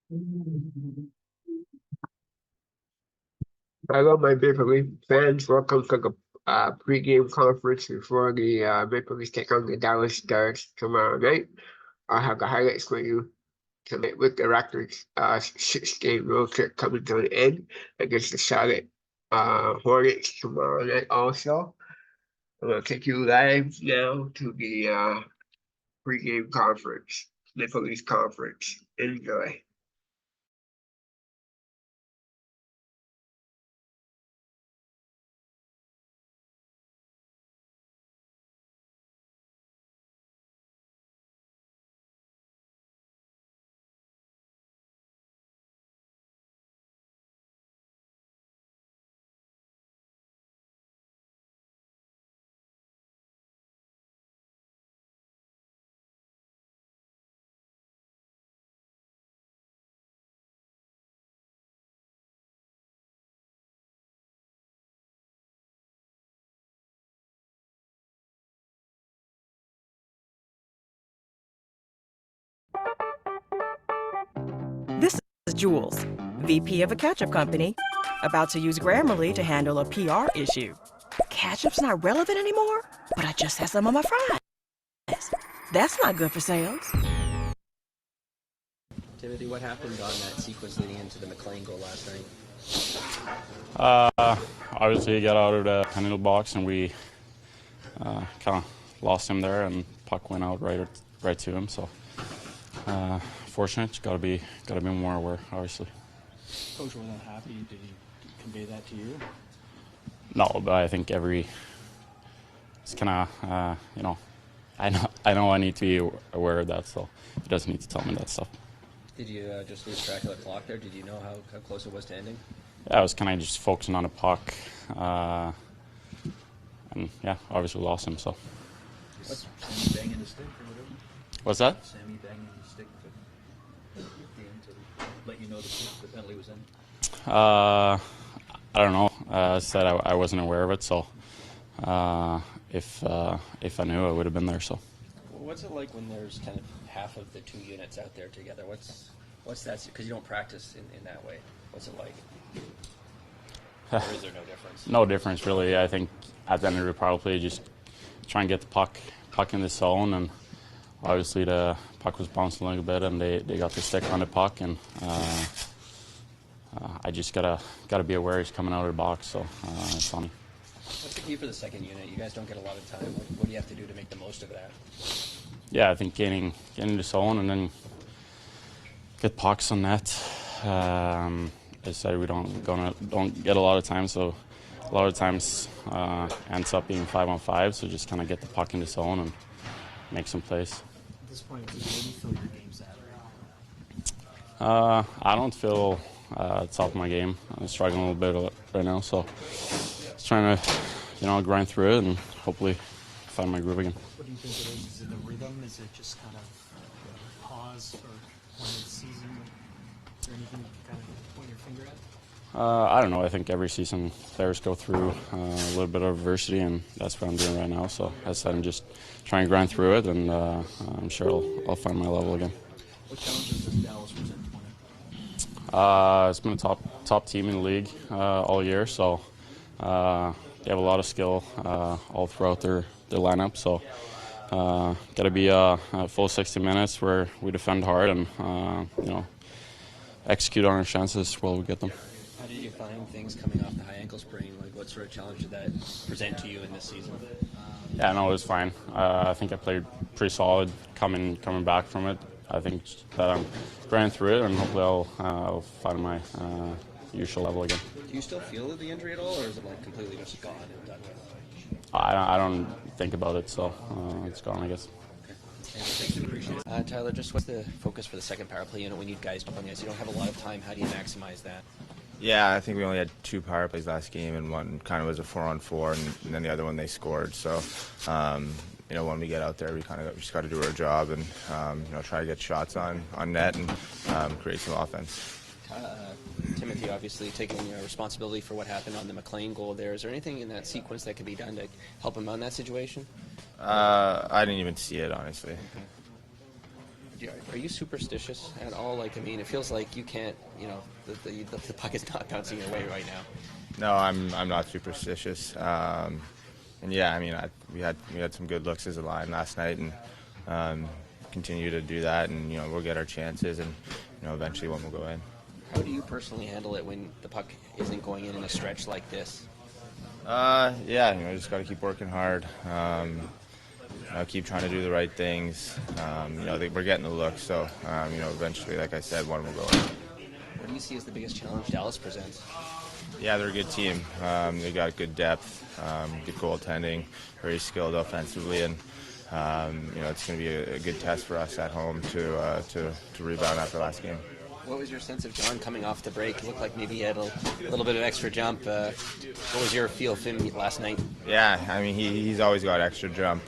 Hello, my Maple Leaf fans. Welcome to the pregame conference before the Maple Leafs take on the Dallas Stars tomorrow night. I'll have the highlights for you tonight with the Raptors' six-game road trip coming to an end against the Charlotte Hornets tomorrow night also. I'm going to take you live now to the pregame conference, Maple Leafs conference. Enjoy. This is Jules, VP of a ketchup company, about to use Grammarly to handle a PR issue. Ketchup's not relevant anymore, but I just had some on my fries. That's not good for sales. Timothy, what happened on that sequence leading into the McLean goal last night? Obviously, he got out of the penalty box, and we kind of lost him there, and puck went out right to him. So, fortunate. Got to be more aware, obviously. Coach wasn't happy. Did he convey that to you? No, but I think it's kind of I know I need to be aware of that, so he doesn't need to tell me that stuff. Did you just lose track of the clock there? Did you know how close it was to ending? Yeah, I was kind of just focusing on the puck, and yeah, obviously lost him. So. What's Sammy banging the stick or whatever? What's that? Sammy banging the stick to let you know the penalty was in. I don't know. I said I wasn't aware of it, so if I knew, I would have been there. So. What's it like when there's kind of half of the two units out there together? What's that? Because you don't practice in that way. What's it like? Or is there no difference? No difference, really. I think at the end of the power play, just try and get the puck in the zone, and obviously the puck was bouncing a little bit, and they got the stick on the puck, and I just gotta be aware he's coming out of the box. So it's funny. What's the key for the second unit? You guys don't get a lot of time. What do you have to do to make the most of that? Yeah, I think getting the zone and then get pucks on net. As I said, we don't get a lot of time, so a lot of times ends up being 5-on-5. So just kind of get the puck in the zone and make some plays. At this point, where do you feel your game's at? I don't feel top of my game. I'm struggling a little bit right now, so just trying to grind through it and hopefully find my groove again. What do you think it is? Is it the rhythm? Is it just kind of pause for one of the season? Is there anything you can kind of point your finger at? I don't know. I think every season players go through a little bit of adversity, and that's what I'm doing right now. So as I said, I'm just trying to grind through it, and I'm sure I'll find my level again. What challenges does Dallas present for you? It's been a top team in the league all year, so they have a lot of skill all throughout their lineup. So got to be a full 60 minutes where we defend hard and execute on our chances while we get them. How did you find things coming off the high ankle sprain? Like, what sort of challenge did that present to you in this season? Yeah, no, it was fine. I think I played pretty solid coming back from it. I think that I'm grinding through it, and hopefully I'll find my usual level again. Do you still feel the injury at all, or is it like completely just gone and done with? I don't think about it, so it's gone, I guess. Thanks, appreciate it. Tyler, just what's the focus for the second power play unit? We need guys up on the ice. You don't have a lot of time. How do you maximize that? Yeah, I think we only had 2 power plays last game, and one kind of was a 4-on-4, and then the other one they scored. So, when we get out there, we just got to do our job and try to get shots on net and create some offense. Timothy, obviously taking responsibility for what happened on the McLean goal there. Is there anything in that sequence that could be done to help him out in that situation? I didn't even see it, honestly. Okay. Are you superstitious at all? Like, I mean, it feels like you can't, you know, the puck is not bouncing your way right now. No, I'm not superstitious. And yeah, I mean, we had some good looks as a line last night, and continue to do that, and you know, we'll get our chances, and you know, eventually one will go in. How do you personally handle it when the puck isn't going in a stretch like this? Yeah, you know, just got to keep working hard. Keep trying to do the right things. You know, we're getting the look, so you know, eventually, like I said, one will go in. What do you see as the biggest challenge Dallas presents? Yeah, they're a good team. They got good depth, good goaltending, very skilled offensively, and you know, it's going to be a good test for us at home to rebound after last game. What was your sense of John coming off the break? It looked like maybe he had a little bit of extra jump. What was your feel of him last night? Yeah, I mean, he's always got extra jump.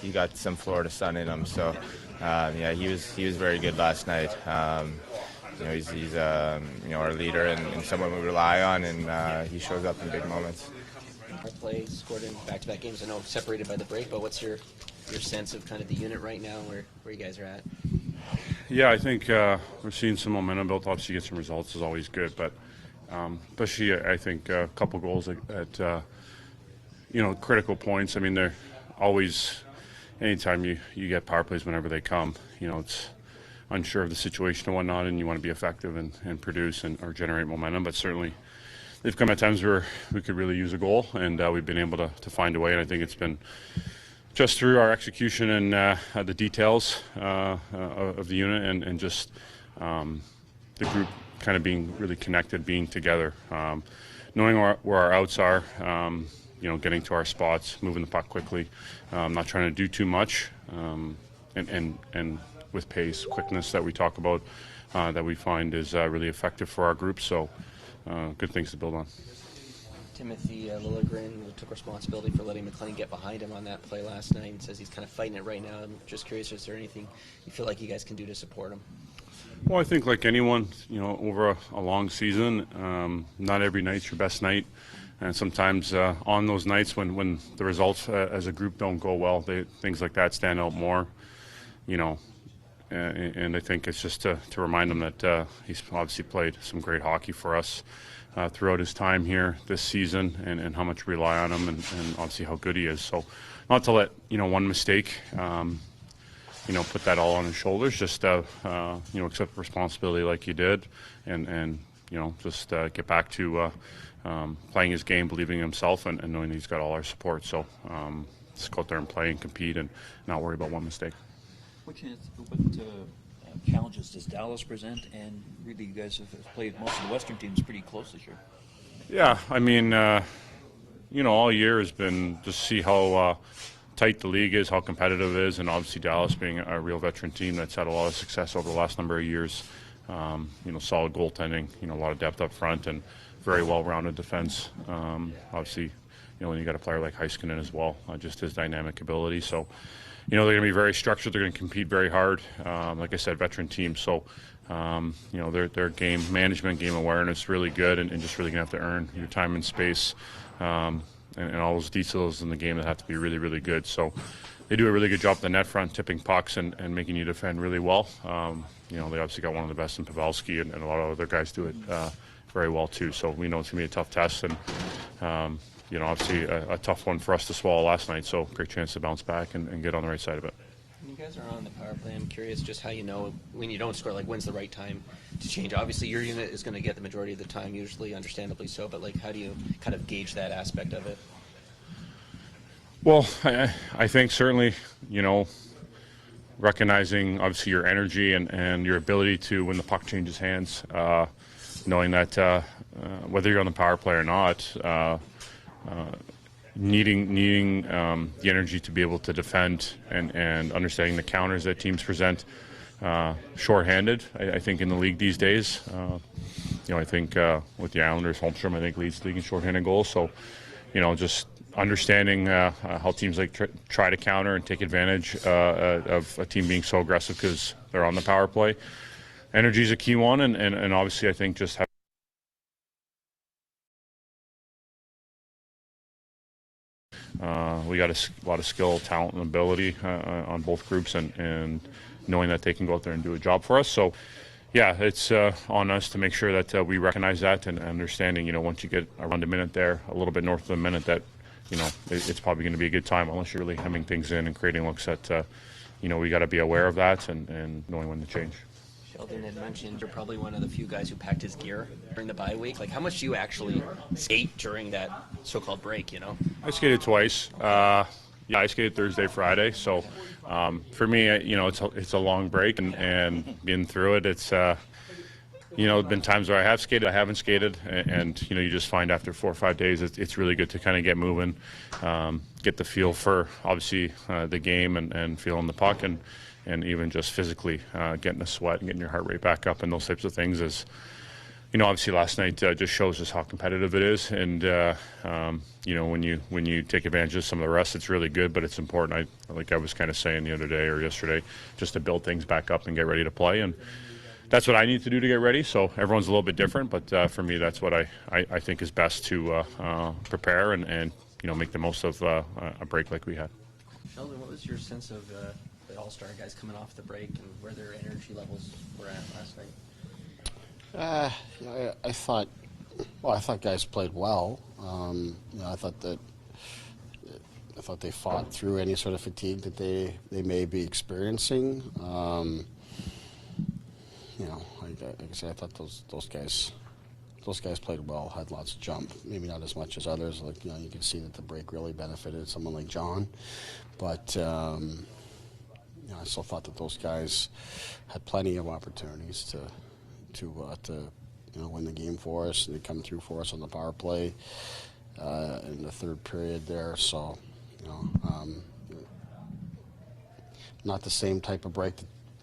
He got some Florida sun in him, so yeah, he was very good last night. You know, he's you know, our leader and someone we rely on, and he shows up in big moments. Our play scored in back-to-back games. I know separated by the break, but what's your sense of kind of the unit right now, where you guys are at? Yeah, I think we're seeing some momentum built. Obviously, get some results is always good, but especially I think a couple goals at you know, critical points. I mean, they're always, anytime you get power plays, whenever they come, you know, it's unsure of the situation and whatnot, and you want to be effective and produce or generate momentum. But certainly, they've come at times where we could really use a goal, and we've been able to find a way. And I think it's been just through our execution and the details of the unit, and just the group kind of being really connected, being together, knowing where our outs are, you know, getting to our spots, moving the puck quickly, not trying to do too much, and with pace, quickness that we talk about, that we find is really effective for our group. So good things to build on. Timothy Liljegren took responsibility for letting McLean get behind him on that play last night, and says he's kind of fighting it right now. I'm just curious, is there anything you feel like you guys can do to support him? Well, I think like anyone, you know, over a long season, not every night's your best night. And sometimes on those nights when the results as a group don't go well, things like that stand out more, you know. And I think it's just to remind him that he's obviously played some great hockey for us throughout his time here this season, and how much we rely on him, and obviously how good he is. So not to let, you know, one mistake, you know, put that all on his shoulders. Just you know, accept responsibility like he did, and you know, just get back to playing his game, believing in himself, and knowing he's got all our support. So just go out there and play and compete, and not worry about one mistake. What challenges does Dallas present? And really, you guys have played most of the Western teams pretty close this year. Yeah, I mean, you know, all year has been to see how tight the league is, how competitive it is, and obviously Dallas being a real veteran team that's had a lot of success over the last number of years. You know, solid goaltending, you know, a lot of depth up front, and very well-rounded defense. Obviously, you know, when you got a player like Heiskanen as well, just his dynamic ability. So, you know, they're going to be very structured. They're going to compete very hard. Like I said, veteran team. So, you know, their game management, game awareness, really good, and just really going to have to earn your time and space, and all those details in the game that have to be really, really good. So, they do a really good job at the net front, tipping pucks and making you defend really well. You know, they obviously got one of the best in Pavelski, and a lot of other guys do it very well too. So we know it's going to be a tough test, and you know, obviously a tough one for us to swallow last night. So great chance to bounce back and get on the right side of it. When you guys are on the power play, I'm curious just how you know when you don't score, like when's the right time to change. Obviously, your unit is going to get the majority of the time, usually, understandably so. But like, how do you kind of gauge that aspect of it? Well, I think certainly, you know, recognizing obviously your energy and your ability to, when the puck changes hands, knowing that whether you're on the power play or not, needing the energy to be able to defend, and understanding the counters that teams present shorthanded. I think in the league these days, you know, I think with the Islanders, Holmstrom, I think leads the league in shorthanded goals. So, you know, just understanding how teams like try to counter and take advantage of a team being so aggressive because they're on the power play. Energy is a key one, and obviously I think just we got a lot of skill, talent, and ability on both groups, and knowing that they can go out there and do a job for us. So, yeah, it's on us to make sure that we recognize that and understanding, once you get around a minute there, a little bit north of a minute, that, it's probably going to be a good time unless you're really hemming things in and creating looks that, we got to be aware of that and knowing when to change. Sheldon had mentioned you're probably one of the few guys who packed his gear during the bye week. Like, how much do you actually skate during that so-called break, I skated twice. I skated Thursday, Friday. So for me, it's a long break, and being through it, it's been times where I have skated, I haven't skated, and you just find after 4 or 5 days, it's really good to kind of get moving, get the feel for obviously the game and feeling the puck, and even just physically getting a sweat and getting your heart rate back up and those types of things is, obviously last night just shows us how competitive it is. And, when you take advantage of some of the rest, it's really good, but it's important. Like I was kind of saying the other day or yesterday, just to build things back up and get ready to play. And that's what I need to do to get ready. So everyone's a little bit different, but for me, that's what I think is best to prepare and make the most of a break like we had. Sheldon, what was your sense of the All-Star guys coming off the break and where their energy levels were at last night? I thought guys played well. I thought they fought through any sort of fatigue that they may be experiencing. Like I said, I thought those guys played well, had lots of jump. Maybe not as much as others. Like you can see that the break really benefited someone like John, but. I still thought that those guys had plenty of opportunities to win the game for us, and they come through for us on the power play in the third period there. So, not the same type of break,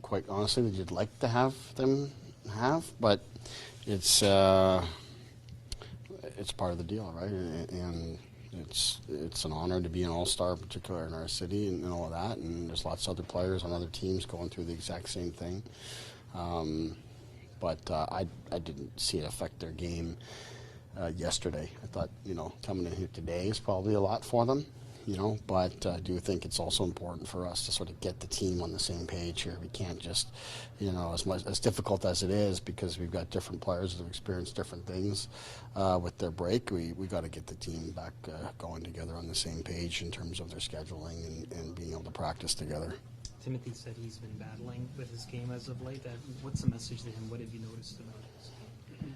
quite honestly, that you'd like to have them have, but it's part of the deal, right? And it's an honor to be an all-star, particularly in our city and all of that. And there's lots of other players on other teams going through the exact same thing. But I didn't see it affect their game yesterday. I thought, coming in here today is probably a lot for them, but I do think it's also important for us to sort of get the team on the same page here. We can't just, as difficult as it is, because we've got different players that have experienced different things with their break, we got to get the team back going together on the same page in terms of their scheduling and being able to practice together. Timothy said he's been battling with his game as of late. What's the message to him? What have you noticed about his game?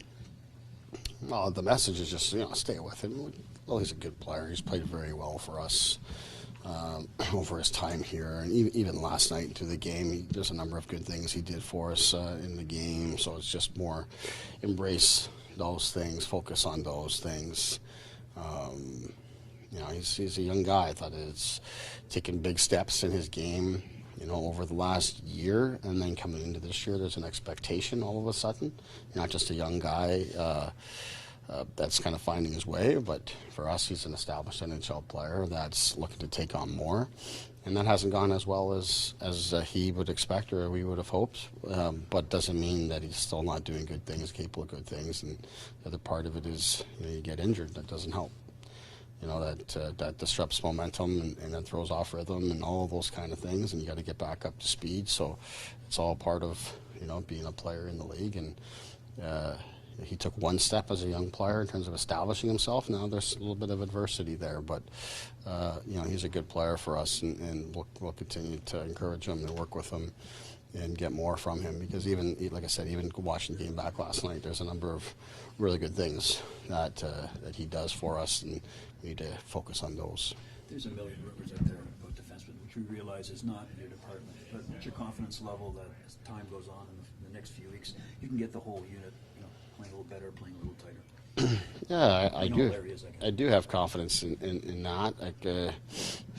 Well, the message is just, stay with him. Well, he's a good player. He's played very well for us over his time here. And even last night through the game, there's a number of good things he did for us in the game. So it's just more embrace those things, focus on those things. He's a young guy. I thought it's taken big steps in his game, over the last year. And then coming into this year, there's an expectation all of a sudden. You're not just a young guy that's kind of finding his way, but for us, he's an established NHL player that's looking to take on more. And that hasn't gone as well as he would expect or we would have hoped, but doesn't mean that he's still not doing good things, capable of good things. And the other part of it is you get injured. That doesn't help. That disrupts momentum and then throws off rhythm and all of those kind of things, and you got to get back up to speed. So it's all part of being a player in the league. And he took one step as a young player in terms of establishing himself. Now there's a little bit of adversity there, but he's a good player for us, and we'll continue to encourage him and work with him and get more from him, because even, like I said, even watching the game back last night, there's a number of really good things that he does for us, and we need to focus on those. There's a million rumors out there about defensemen, which we realize is not in your department, but what's your confidence level that as time goes on in the next few weeks, you can get the whole unit playing a little better, playing a little tighter? Yeah, I do. I do have confidence in that.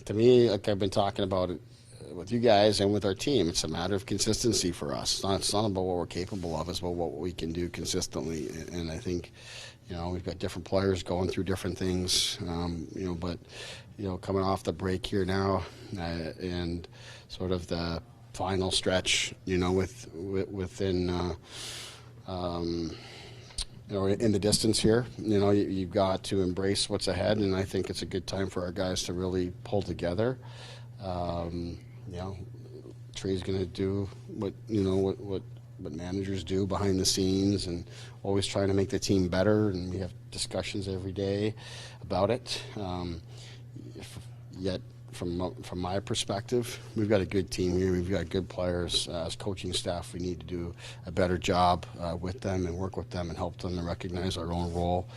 To me, like I've been talking about it with you guys and with our team, it's a matter of consistency for us. It's not about what we're capable of, it's about what we can do consistently. And I think, we've got different players going through different things, but, coming off the break here now and sort of the final stretch, within in the distance here. You've got to embrace what's ahead, and I think it's a good time for our guys to really pull together. Trey's going to do what managers do behind the scenes, and always trying to make the team better. And we have discussions every day about it. Yet, from my perspective, we've got a good team here. We've got good players. As coaching staff, we need to do a better job with them and work with them and help them to recognize our own role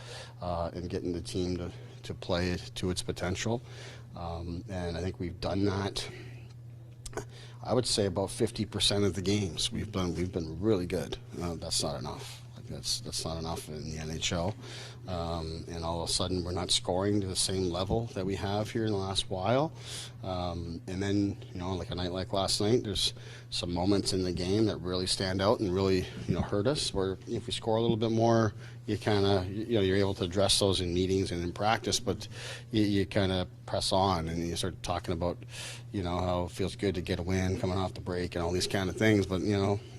in getting the team to play to its potential. And I think we've done that. I would say about 50% of the games we've been really good. That's not enough. That's not enough in the NHL. And all of a sudden, we're not scoring to the same level that we have here in the last while. And then, like a night like last night, there's some moments in the game that really stand out and really, hurt us. Where if we score a little bit more, you kind of, you're able to address those in meetings and in practice, but you kind of press on and you start talking about, how it feels good to get a win coming off the break and all these kind of things. But,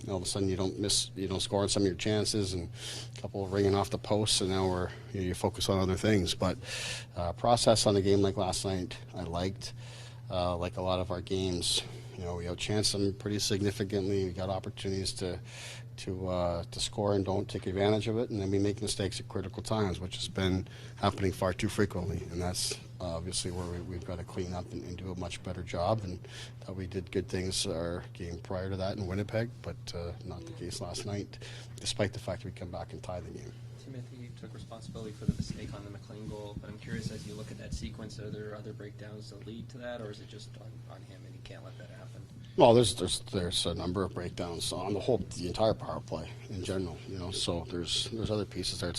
all of a sudden you don't score on some of your chances, and a couple of ringing off the posts, and now you focus on other things. But process on a game like last night, I liked. Like a lot of our games, we outchanced them pretty significantly. We got opportunities to score and don't take advantage of it, and then we make mistakes at critical times, which has been happening far too frequently. And that's obviously where we've got to clean up and do a much better job. And we did good things our game prior to that in Winnipeg, but not the case last night, despite the fact we come back and tie the game. Timothy took responsibility for the mistake on the McLean goal, but I'm curious, as you look at that sequence, are there other breakdowns that lead to that, or is it just on him and he can't let that happen? Well, there's a number of breakdowns on the entire power play in general. So there's other pieces there.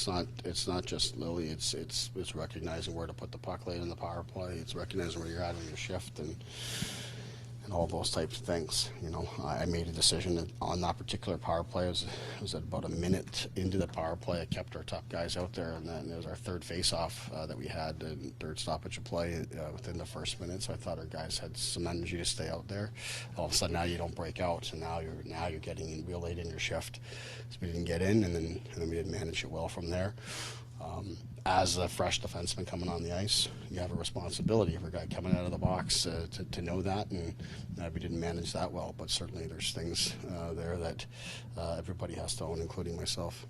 It's not just Lily. It's recognizing where to put the puck late in the power play. It's recognizing where you're at on your shift and all those types of things. I made a decision on that particular power play. It was about a minute into the power play. I kept our top guys out there, and then it was our third face-off that we had, and third stoppage of play within the first minute. So I thought our guys had some energy to stay out there. All of a sudden, now you don't break out, and now you're getting in real late in your shift. So we didn't get in, and then we didn't manage it well from there. As a fresh defenseman coming on the ice, you have a responsibility of a guy coming out of the box to know that, and we didn't manage that well. But certainly there's things there that everybody has to own, including myself.